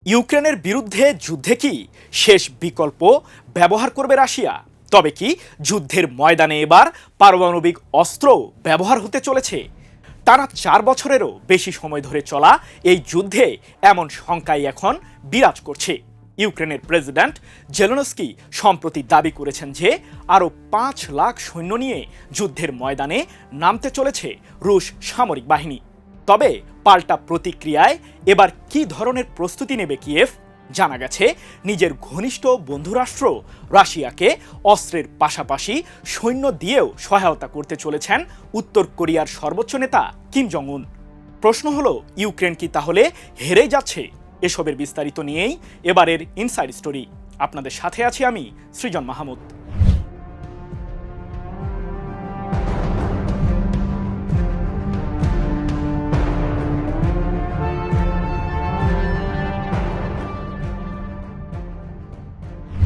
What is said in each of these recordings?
ইউক্রেনের বিরুদ্ধে যুদ্ধে কি শেষ বিকল্প ব্যবহার করবে রাশিয়া? তবে কি যুদ্ধের ময়দানে এবার পারমাণবিক অস্ত্র ব্যবহার হতে চলেছে? টানা 4 বছরেরও বেশি সময় ধরে চলা এই যুদ্ধে এমন শঙ্কাই এখন বিরাজ করছে। ইউক্রেনের প্রেসিডেন্ট জেলেনস্কি সম্প্রতি দাবি করেছেন যে আরও 5 লাখ সৈন্য নিয়ে যুদ্ধের ময়দানে নামতে চলেছে রুশ সামরিক বাহিনী। তবে পাল্টা প্রতিক্রিয়ায় এবার কী ধরনের প্রস্তুতি নেবে কিয়েভ? জানা গেছে নিজের ঘনিষ্ঠ বন্ধুরাষ্ট্র রাশিয়াকে অস্ত্রের পাশাপাশি সৈন্য দিয়েও সহায়তা করতে চলেছেন উত্তর কোরিয়ার সর্বোচ্চ নেতা কিম জং উন। প্রশ্ন হলো, ইউক্রেন কি তাহলে হেরেই যাচ্ছে? এসবের বিস্তারিত নিয়েই এবারের ইনসাইড স্টোরি। আপনাদের সাথে আছি আমি সৃজন মাহমুদ।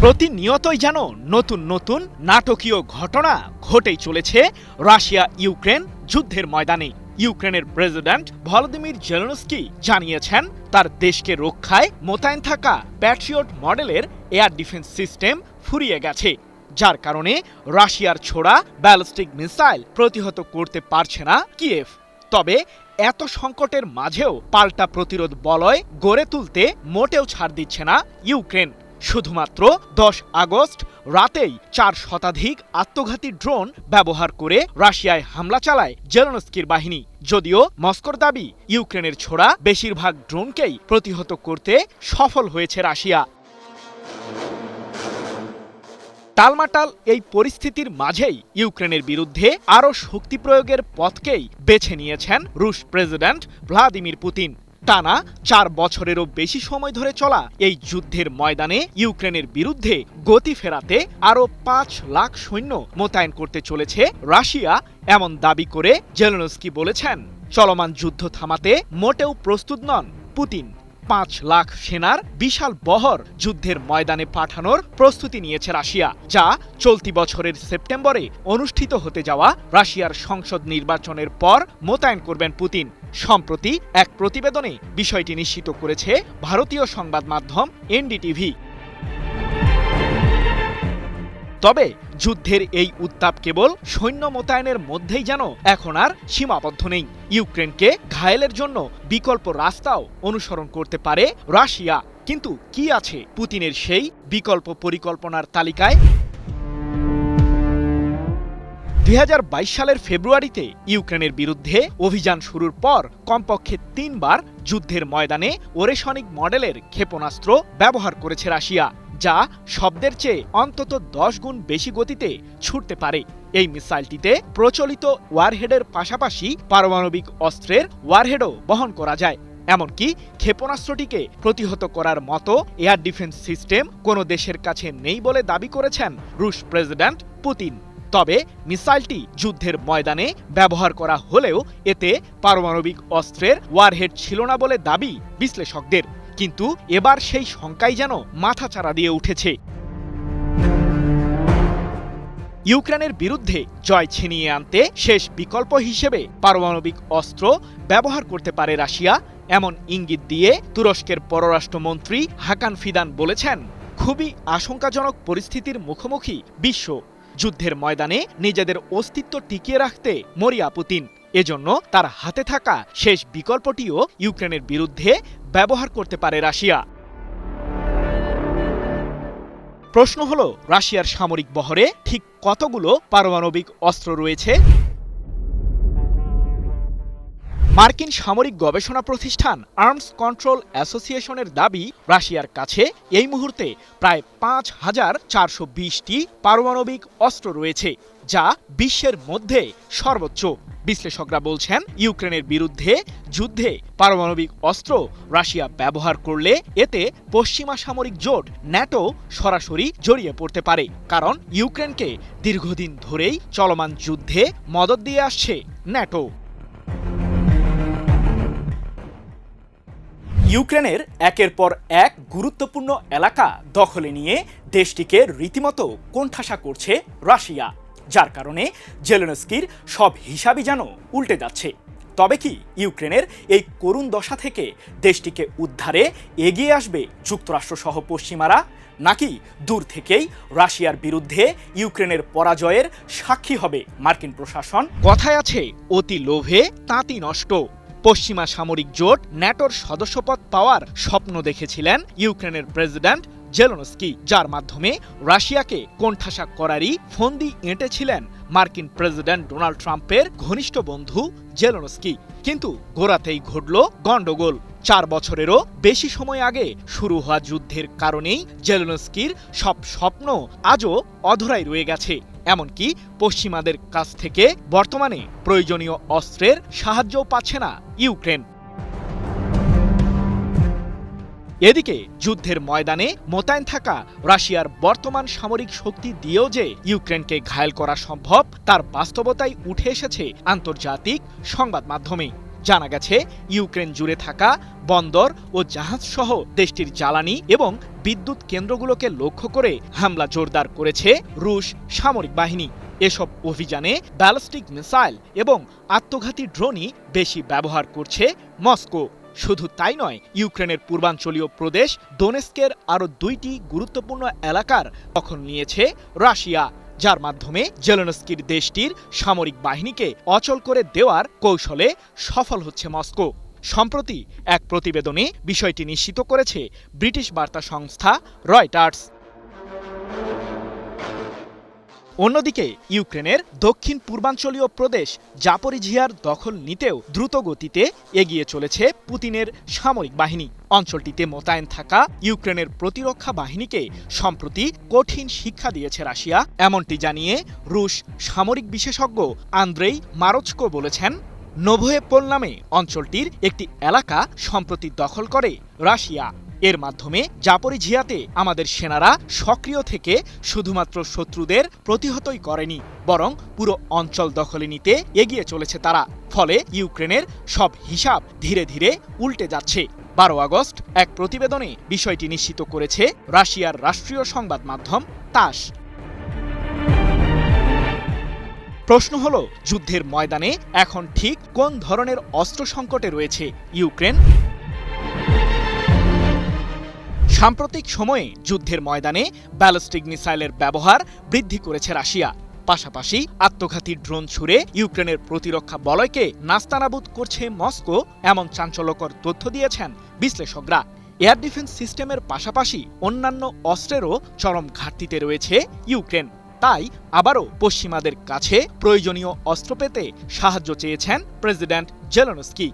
প্রতিনিয়তই যেন নতুন নতুন নাটকীয় ঘটনা ঘটেই চলেছে রাশিয়া ইউক্রেন যুদ্ধের ময়দানে। ইউক্রেনের প্রেসিডেন্ট ভলোদিমির জেলেনস্কি জানিয়েছেন তার দেশকে রক্ষায় মোতায়েন থাকা প্যাট্রিয়ট মডেলের এয়ার ডিফেন্স সিস্টেম ফুরিয়ে গেছে, যার কারণে রাশিয়ার ছোড়া ব্যালিস্টিক মিসাইল প্রতিহত করতে পারছে না কিয়েভ। তবে এত সংকটের মাঝেও পাল্টা প্রতিরোধ বলয় গড়ে তুলতে মোটেও ছাড় দিচ্ছে না ইউক্রেন। শুধুমাত্র 10 আগস্ট রাতেই 4 শতাধিক আত্মঘাতী ড্রোন ব্যবহার করে রাশিয়ায় হামলা চালায় জেলেনস্কির বাহিনী। যদিও মস্কোর দাবি, ইউক্রেনের ছোড়া বেশিরভাগ ড্রোনকেই প্রতিহত করতে সফল হয়েছে রাশিয়া। টালমাটাল এই পরিস্থিতির মাঝেই ইউক্রেনের বিরুদ্ধে আরও শক্তি প্রয়োগের পথকেই বেছে নিয়েছেন রুশ প্রেসিডেন্ট ভ্লাদিমির পুতিন। টানা 4 বছরেরও বেশি সময় ধরে চলা এই যুদ্ধের ময়দানে ইউক্রেনের বিরুদ্ধে গতি ফেরাতে আরও 5 লাখ সৈন্য মোতায়েন করতে চলেছে রাশিয়া, এমন দাবি করে জেলেনস্কি বলেছেন, চলমান যুদ্ধ থামাতে মোটেও প্রস্তুত নন পুতিন। 5 লাখ সেনার বিশাল বহর যুদ্ধের ময়দানে পাঠানোর প্রস্তুতি নিয়েছে রাশিয়া, যা চলতি বছরের সেপ্টেম্বরে অনুষ্ঠিত হতে যাওয়া রাশিয়ার সংসদ নির্বাচনের পর মোতায়েন করবেন পুতিন। সম্প্রতি এক প্রতিবেদনে বিষয়টি নিশ্চিত করেছে ভারতীয় সংবাদ মাধ্যম এনডিটিভি। তবে যুদ্ধের এই উত্তাপ কেবল সৈন্য মোতায়েনের মধ্যেই যেন এখন আর সীমাবদ্ধ নেই। ইউক্রেনকে ঘায়েলের জন্য বিকল্প রাস্তাও অনুসরণ করতে পারে রাশিয়া। কিন্তু কি আছে পুতিনের সেই বিকল্প পরিকল্পনার তালিকায়? 2022 সালের ফেব্রুয়ারিতে ইউক্রেনের বিরুদ্ধে অভিযান শুরুর পর কমপক্ষে 3 বার যুদ্ধের ময়দানে ওরেশনিক মডেলের ক্ষেপণাস্ত্র ব্যবহার করেছে রাশিয়া, যা শব্দের চেয়ে অন্তত 10 গুণ বেশি গতিতে ছুটতে পারে। এই মিসাইলটিতে প্রচলিত ওয়ারহেডের পাশাপাশি পারমাণবিক অস্ত্রের ওয়ারহেডও বহন করা যায়। এমনকি ক্ষেপণাস্ত্রটিকে প্রতিহত করার মতো এয়ার ডিফেন্স সিস্টেম কোনো দেশের কাছে নেই বলে দাবি করেছেন রুশ প্রেসিডেন্ট পুতিন। তবে মিসাইলটি যুদ্ধের ময়দানে ব্যবহার করা হলেও এতে পারমাণবিক অস্ত্রের ওয়ারহেড ছিল না বলে দাবি বিশ্লেষকদের। কিন্তু এবার সেই শঙ্কাই যেন মাথাচাড়া দিয়ে উঠেছে। ইউক্রেনের বিরুদ্ধে জয় ছিনিয়ে আনতে শেষ বিকল্প হিসেবে পারমাণবিক অস্ত্র ব্যবহার করতে পারে রাশিয়া, এমন ইঙ্গিত দিয়ে তুরস্কের পররাষ্ট্রমন্ত্রী হাকান ফিদান বলেছেন, খুবই আশঙ্কাজনক পরিস্থিতির মুখোমুখি বিশ্ব। যুদ্ধের ময়দানে নিজেদের অস্তিত্ব টিকিয়ে রাখতে মরিয়া পুতিন। এজন্য তার হাতে থাকা শেষ বিকল্পটিও ইউক্রেনের বিরুদ্ধে ব্যবহার করতে পারে রাশিয়া। প্রশ্ন হলো, রাশিয়ার সামরিক বহরে ঠিক কতগুলো পারমাণবিক অস্ত্র রয়েছে? মার্কিন সামরিক গবেষণা প্রতিষ্ঠান আর্মস কন্ট্রোল অ্যাসোসিয়েশনের দাবি, রাশিয়ার কাছে এই মুহূর্তে প্রায় 5420টি পারমাণবিক অস্ত্র রয়েছে, যা বিশ্বের মধ্যে সর্বোচ্চ। বিশ্লেষকরা বলছেন, ইউক্রেনের বিরুদ্ধে যুদ্ধে পারমাণবিক অস্ত্র রাশিয়া ব্যবহার করলে এতে পশ্চিমা সামরিক জোট ন্যাটো সরাসরি জড়িয়ে পড়তে পারে, কারণ ইউক্রেনকে দীর্ঘদিন ধরেই চলমান যুদ্ধে মদদ দিয়ে আসছে ন্যাটো। ইউক্রেনের একের পর এক গুরুত্বপূর্ণ এলাকা দখলে নিয়ে দেশটিকে রীতিমতো কোণঠাসা করছে রাশিয়া, যার কারণে জেলেনস্কির সব হিসাবই যেন উল্টে যাচ্ছে। তবে কি ইউক্রেনের এই করুণ দশা থেকে দেশটিকে উদ্ধারে এগিয়ে আসবে যুক্তরাষ্ট্রসহ পশ্চিমারা, নাকি দূর থেকেই রাশিয়ার বিরুদ্ধে ইউক্রেনের পরাজয়ের সাক্ষী হবে মার্কিন প্রশাসন? কথায় আছে, অতি লোভে তাঁতি নষ্ট। পশ্চিমা সামরিক জোট ন্যাটোর সদস্যপদ পাওয়ার স্বপ্ন দেখেছিলেন ইউক্রেনের প্রেসিডেন্ট জেলেনস্কি, যার মাধ্যমে রাশিয়াকে কোণঠাসা করারই ফন্দি এঁটেছিলেন মার্কিন প্রেসিডেন্ট ডোনাল্ড ট্রাম্পের ঘনিষ্ঠ বন্ধু জেলেনস্কি। কিন্তু গোড়াতেই ঘটল গন্ডগোল। 4 বছরেরও বেশি সময় আগে শুরু হওয়া যুদ্ধের কারণেই জেলেনস্কির সব স্বপ্ন আজও অধরাই রয়ে গেছে। এমনকি পশ্চিমাদের কাছ থেকে বর্তমানে প্রয়োজনীয় অস্ত্রের সাহায্যও পাচ্ছে না ইউক্রেন। এদিকে যুদ্ধের ময়দানে মোতায়েন থাকা রাশিয়ার বর্তমান সামরিক শক্তি দিয়েও যে ইউক্রেনকে ঘায়েল করা সম্ভব, তার বাস্তবতাই উঠে এসেছে আন্তর্জাতিক সংবাদ মাধ্যমে। জানা গেছে, ইউক্রেন জুড়ে থাকা বন্দর ও জাহাজসহ দেশটির জ্বালানি এবং বিদ্যুৎ কেন্দ্রগুলোকে লক্ষ্য করে হামলা জোরদার করেছে রুশ সামরিক বাহিনী। এসব অভিযানে ব্যালিস্টিক মিসাইল এবং আত্মঘাতী ড্রোনই বেশি ব্যবহার করছে মস্কো। শুধু তাই নয়, ইউক্রেনের পূর্বাঞ্চলীয় প্রদেশ দোনেস্কের আরও 2টি গুরুত্বপূর্ণ এলাকার দখল নিয়েছে রাশিয়া, যার মাধ্যমে জেলেনস্কির দেশটির সামরিক বাহিনীকে অচল করে দেওয়ার কৌশলে সফল হচ্ছে মস্কো। সম্প্রতি এক প্রতিবেদনে বিষয়টি নিশ্চিত করেছে ব্রিটিশ বার্তা সংস্থা রয়টার্স। অন্যদিকে ইউক্রেনের দক্ষিণ পূর্বাঞ্চলীয় প্রদেশ জাপোরিঝিয়ার দখল নিতেও দ্রুত গতিতে এগিয়ে চলেছে পুতিনের সামরিক বাহিনী। অঞ্চলটিতে মোতায়েন থাকা ইউক্রেনের প্রতিরক্ষা বাহিনীকে সম্প্রতি কঠিন শিক্ষা দিয়েছে রাশিয়া, এমনটি জানিয়ে রুশ সামরিক বিশেষজ্ঞ আন্দ্রেই মারোচকো বলেছেন, নোভোয়েপোল নামে অঞ্চলটির একটি এলাকা সম্প্রতি দখল করে রাশিয়া। এর মাধ্যমে জাপোরিঝিয়াতে আমাদের সেনারা সক্রিয় থেকে শুধুমাত্র শত্রুদের প্রতিহতই করেনি, বরং পুরো অঞ্চল দখলে নিতে এগিয়ে চলেছে তারা। ফলে ইউক্রেনের সব হিসাব ধীরে ধীরে উল্টে যাচ্ছে। 12 আগস্ট এক প্রতিবেদনে বিষয়টি নিশ্চিত করেছে রাশিয়ার রাষ্ট্রীয় সংবাদ মাধ্যম তাস। প্রশ্ন হলো, যুদ্ধের ময়দানে এখন ঠিক কোন ধরনের অস্ত্র সংকটে রয়েছে ইউক্রেন? সাম্প্রতিক সময়ে যুদ্ধের ময়দানে ব্যালিস্টিক মিসাইলের ব্যবহার বৃদ্ধি করেছে রাশিয়া। পাশাপাশি আত্মঘাতী ড্রোন ছুড়ে ইউক্রেনের প্রতিরক্ষা বলয়কে নাস্তানাবুদ করছে মস্কো, এমন চাঞ্চল্যকর তথ্য দিয়েছেন বিশ্লেষকরা। এয়ার ডিফেন্স সিস্টেমের পাশাপাশি অন্যান্য অস্ত্রেরও চরম ঘাটতিতে রয়েছে ইউক্রেন। তাই আবারও পশ্চিমাদের কাছে প্রয়োজনীয় অস্ত্র পেতে সাহায্য চেয়েছেন প্রেসিডেন্ট জেলেনস্কি।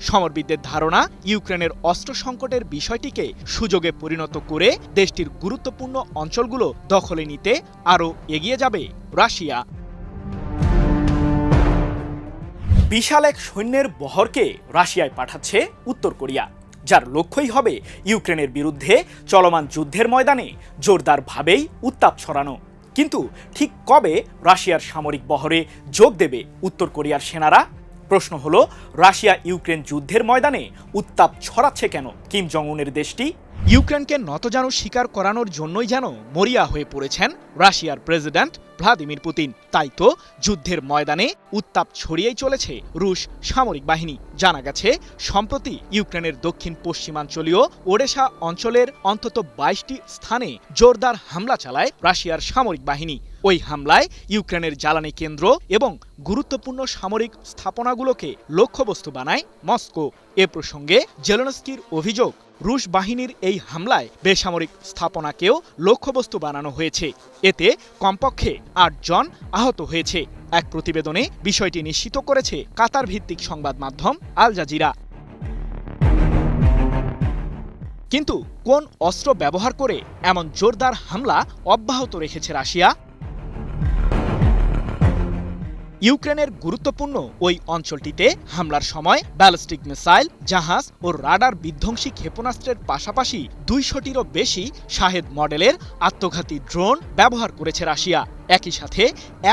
সমরবিদদের ধারণা, ইউক্রেনের অস্ত্র সংকটের বিষয়টিকে সুযোগে পরিণত করে দেশটির গুরুত্বপূর্ণ অঞ্চলগুলো দখলে নিতে আরও এগিয়ে যাবে রাশিয়া। বিশাল এক সৈন্যের বহরকে রাশিয়ায় পাঠাচ্ছে উত্তর কোরিয়া, যার লক্ষ্যই হবে ইউক্রেনের বিরুদ্ধে চলমান যুদ্ধের ময়দানে জোরদারভাবেই উত্তাপ ছড়ানো। কিন্তু ঠিক কবে রাশিয়ার সামরিক বহরে যোগ দেবে উত্তর কোরিয়ার সেনারা? প্রশ্ন হলো, রাশিয়া ইউক্রেন যুদ্ধের ময়দানে উত্তাপ ছড়াচ্ছে কেন কিম জং উনের দেশটি? ইউক্রেনকে নতজানু স্বীকার করানোর জন্যই যেন মরিয়া হয়ে পড়েছেন রাশিয়ার প্রেসিডেন্ট ভ্লাদিমির পুতিন। তাই তো যুদ্ধের ময়দানে উত্তাপ ছড়িয়েই চলেছে রুশ সামরিক বাহিনী। জানা গেছে, সম্প্রতি ইউক্রেনের দক্ষিণ পশ্চিমাঞ্চলীয় ওডেসা অঞ্চলের অন্তত 22টি স্থানে জোরদার হামলা চালায় রাশিয়ার সামরিক বাহিনী। ওই হামলায় ইউক্রেনের জ্বালানি কেন্দ্র এবং গুরুত্বপূর্ণ সামরিক স্থাপনাগুলোকে লক্ষ্যবস্তু বানায় মস্কো। এ প্রসঙ্গে জেলেনস্কির অভিযোগ, রুশ বাহিনীর এই হামলায় বেসামরিক স্থাপনাকেও লক্ষ্যবস্তু বানানো হয়েছে। এতে কমপক্ষে 8 জন আহত হয়েছে। এক প্রতিবেদনে বিষয়টি নিশ্চিত করেছে কাতার ভিত্তিক সংবাদ মাধ্যম আল জাজিরা। কিন্তু কোন অস্ত্র ব্যবহার করে এমন জোরদার হামলা অব্যাহত রেখেছে রাশিয়া? ইউক্রেনের গুরুত্বপূর্ণ ওই অঞ্চলটিতে হামলার সময় ব্যালিস্টিক মিসাইল, জাহাজ ও রাডার বিধ্বংসী ক্ষেপণাস্ত্রের পাশাপাশি 200টিরও বেশি শাহেদ মডেলের আত্মঘাতী ড্রোন ব্যবহার করেছে রাশিয়া। একই সাথে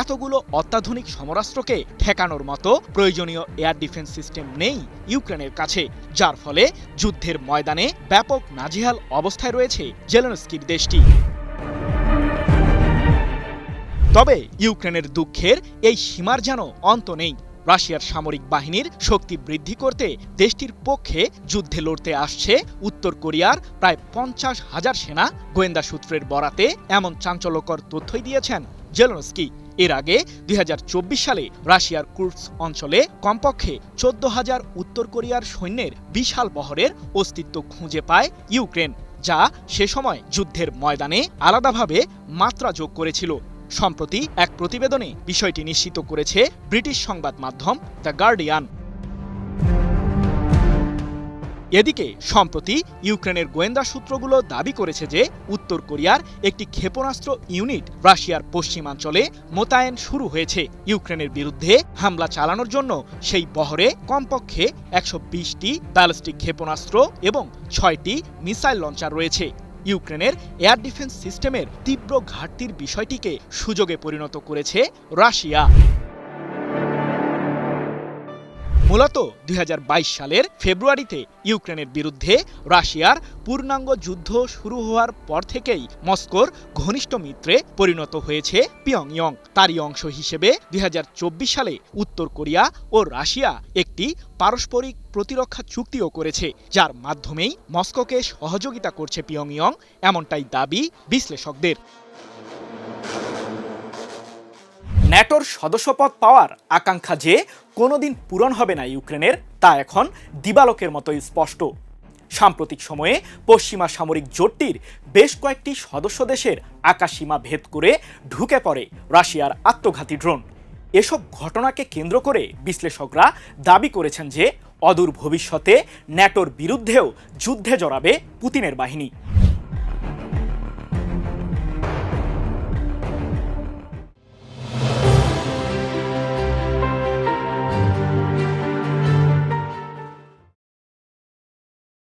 এতগুলো অত্যাধুনিক সমরাস্ত্রকে ঠেকানোর মতো প্রয়োজনীয় এয়ার ডিফেন্স সিস্টেম নেই ইউক্রেনের কাছে, যার ফলে যুদ্ধের ময়দানে ব্যাপক নাজেহাল অবস্থায় রয়েছে জেলেনস্কির দেশটি। তবে ইউক্রেনের দুঃখের এই সীমার যেন অন্ত নেই। রাশিয়ার সামরিক বাহিনীর শক্তি বৃদ্ধি করতে দেশটির পক্ষে যুদ্ধে লড়তে আসছে উত্তর কোরিয়ার প্রায় 50,000 সেনা। গোয়েন্দা সূত্রের বরাতে এমন চাঞ্চল্যকর তথ্যই দিয়েছেন জেলেনস্কি। এর আগে 2024 সালে রাশিয়ার কুর্স্ক অঞ্চলে কমপক্ষে 14,000 উত্তর কোরিয়ার সৈন্যের বিশাল বহরের অস্তিত্ব খুঁজে পায় ইউক্রেন, যা সে সময় যুদ্ধের ময়দানে আলাদাভাবে মাত্রা যোগ করেছিল। সম্প্রতি এক প্রতিবেদনে বিষয়টি নিশ্চিত করেছে ব্রিটিশ সংবাদ মাধ্যম দ্য গার্ডিয়ান। এদিকে সম্প্রতি ইউক্রেনের গোয়েন্দা সূত্রগুলো দাবি করেছে যে উত্তর কোরিয়ার একটি ক্ষেপণাস্ত্র ইউনিট রাশিয়ার পশ্চিমাঞ্চলে মোতায়েন শুরু হয়েছে। ইউক্রেনের বিরুদ্ধে হামলা চালানোর জন্য সেই বহরে কমপক্ষে 120টি ব্যালিস্টিক ক্ষেপণাস্ত্র এবং 6টি মিসাইল লঞ্চার রয়েছে। ইউক্রেনের এয়ার ডিফেন্স সিস্টেমের তীব্র ঘাটতির বিষয়টিকে সুযোগে পরিণত করেছে রাশিয়া। মূলত 2022 সালের ফেব্রুয়ারিতে ইউক্রেনের বিরুদ্ধে রাশিয়ার পূর্ণাঙ্গ যুদ্ধ শুরু হওয়ার পর থেকেই মস্কোর ঘনিষ্ঠ মিত্রে পরিণত হয়েছে পিয়ংইয়ং। তারই অংশ হিসেবে 2024 সালে উত্তর কোরিয়া ও রাশিয়া একটি পারস্পরিক প্রতিরক্ষা চুক্তিও করেছে, যার মাধ্যমেই মস্কোকে সহযোগিতা করছে পিয়ংইয়ং, এমনটাই দাবি বিশ্লেষকদের। ন্যাটোর সদস্যপদ পাওয়ার আকাঙ্ক্ষা যে কোনোদিন পূরণ হবে না ইউক্রেনের, তা এখন দিবালোকের মতোই স্পষ্ট। সাম্প্রতিক সময়ে পশ্চিমা সামরিক জোটটির বেশ কয়েকটি সদস্য দেশের আকাশসীমা ভেদ করে ঢুকে পড়ে রাশিয়ার আত্মঘাতী ড্রোন। এসব ঘটনাকে কেন্দ্র করে বিশ্লেষকরা দাবি করেছেন যে অদূর ভবিষ্যতে ন্যাটোর বিরুদ্ধেও যুদ্ধে জড়াবে পুতিনের বাহিনী।